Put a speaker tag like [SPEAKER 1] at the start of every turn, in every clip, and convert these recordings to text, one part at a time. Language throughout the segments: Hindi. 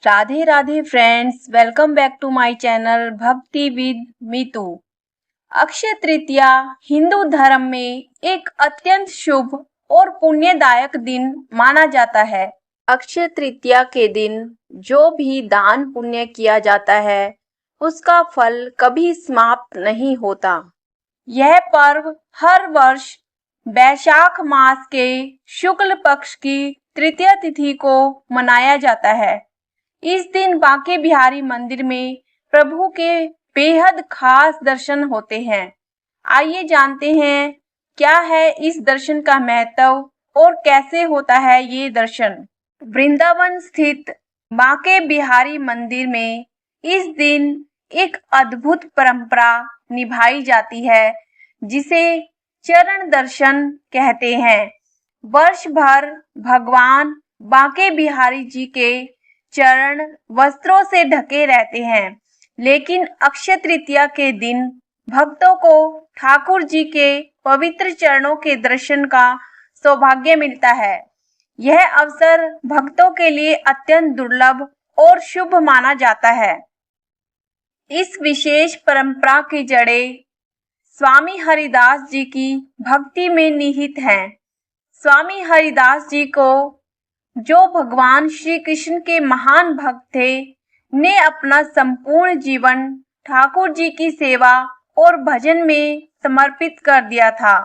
[SPEAKER 1] Radhe Radhe friends, welcome back to my channel Bhakti with Meetu. Akshaya Tritiya Hindu धर्म में एक अत्यंत शुभ और पुण्यदायक दिन माना जाता है। अक्षय तृतीया के दिन जो भी दान पुण्य किया जाता है उसका फल कभी समाप्त नहीं होता। यह पर्व हर वर्ष वैशाख मास के शुक्ल पक्ष की तृतीया तिथि को मनाया जाता है। इस दिन बांके बिहारी मंदिर में प्रभु के बेहद खास दर्शन होते हैं। आइए जानते हैं क्या है इस दर्शन का महत्व और कैसे होता है ये दर्शन। वृंदावन स्थित बांके बिहारी मंदिर में इस दिन एक अद्भुत परंपरा निभाई जाती है जिसे चरण दर्शन कहते हैं। वर्ष भर भगवान बांके बिहारी जी के चरण वस्त्रों से ढके रहते हैं, लेकिन अक्षय तृतीया के दिन भक्तों को ठाकुर जी के पवित्र चरणों के दर्शन का सौभाग्य मिलता है। यह अवसर भक्तों के लिए अत्यंत दुर्लभ और शुभ माना जाता है। इस विशेष परंपरा की जड़ें स्वामी हरिदास जी की भक्ति में निहित हैं। स्वामी हरिदास जी को, जो भगवान श्री कृष्ण के महान भक्त थे, ने अपना संपूर्ण जीवन ठाकुर जी की सेवा और भजन में समर्पित कर दिया था।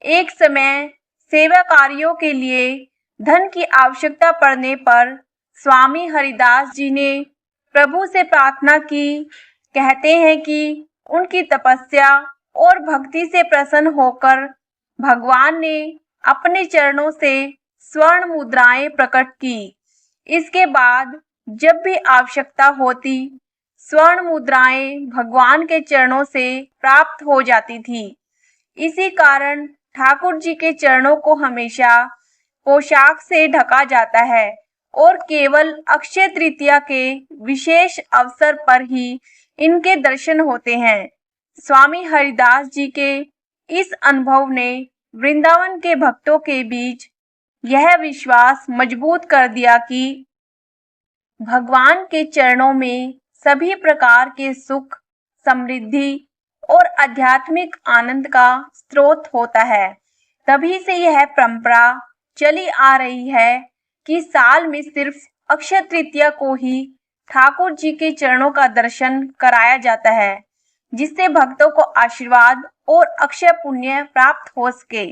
[SPEAKER 1] एक समय सेवा कार्यों के लिए धन की आवश्यकता पड़ने पर स्वामी हरिदास जी ने प्रभु से प्रार्थना की। कहते हैं कि उनकी तपस्या और भक्ति से प्रसन्न होकर भगवान ने अपने चरणों से स्वर्ण मुद्राएं प्रकट की। इसके बाद जब भी आवश्यकता होती, स्वर्ण मुद्राएं भगवान के चरणों से प्राप्त हो जाती थी। इसी कारण ठाकुर जी के चरणों को हमेशा पोशाक से ढका जाता है और केवल अक्षय तृतीया के विशेष अवसर पर ही इनके दर्शन होते हैं। स्वामी हरिदास जी के इस अनुभव ने वृंदावन के भक्तों के बीच यह विश्वास मजबूत कर दिया कि भगवान के चरणों में सभी प्रकार के सुख, समृद्धि और आध्यात्मिक आनंद का स्रोत होता है। तभी से यह परंपरा चली आ रही है कि साल में सिर्फ अक्षय तृतीया को ही ठाकुर जी के चरणों का दर्शन कराया जाता है, जिससे भक्तों को आशीर्वाद और अक्षय पुण्य प्राप्त हो सके।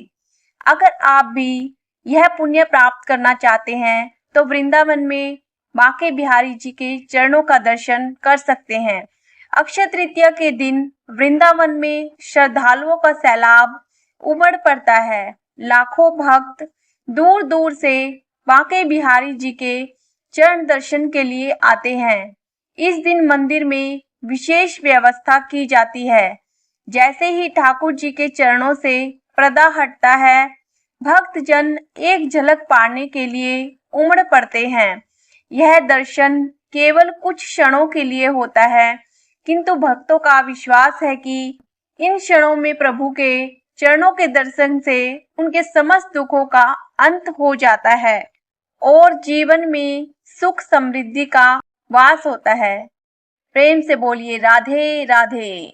[SPEAKER 1] अगर आप भी यह पुण्य प्राप्त करना चाहते हैं तो वृंदावन में बांके बिहारी जी के चरणों का दर्शन कर सकते हैं। अक्षय तृतीया के दिन वृंदावन में श्रद्धालुओं का सैलाब उमड़ पड़ता है। लाखों भक्त दूर दूर से बांके बिहारी जी के चरण दर्शन के लिए आते हैं। इस दिन मंदिर में विशेष व्यवस्था की जाती है। जैसे ही ठाकुर जी के चरणों से पर्दा हटता है, भक्त जन एक झलक पाने के लिए उमड़ पड़ते हैं। यह दर्शन केवल कुछ क्षणों के लिए होता है, किंतु भक्तों का विश्वास है कि इन क्षणों में प्रभु के चरणों के दर्शन से उनके समस्त दुखों का अंत हो जाता है और जीवन में सुख समृद्धि का वास होता है। प्रेम से बोलिए राधे राधे।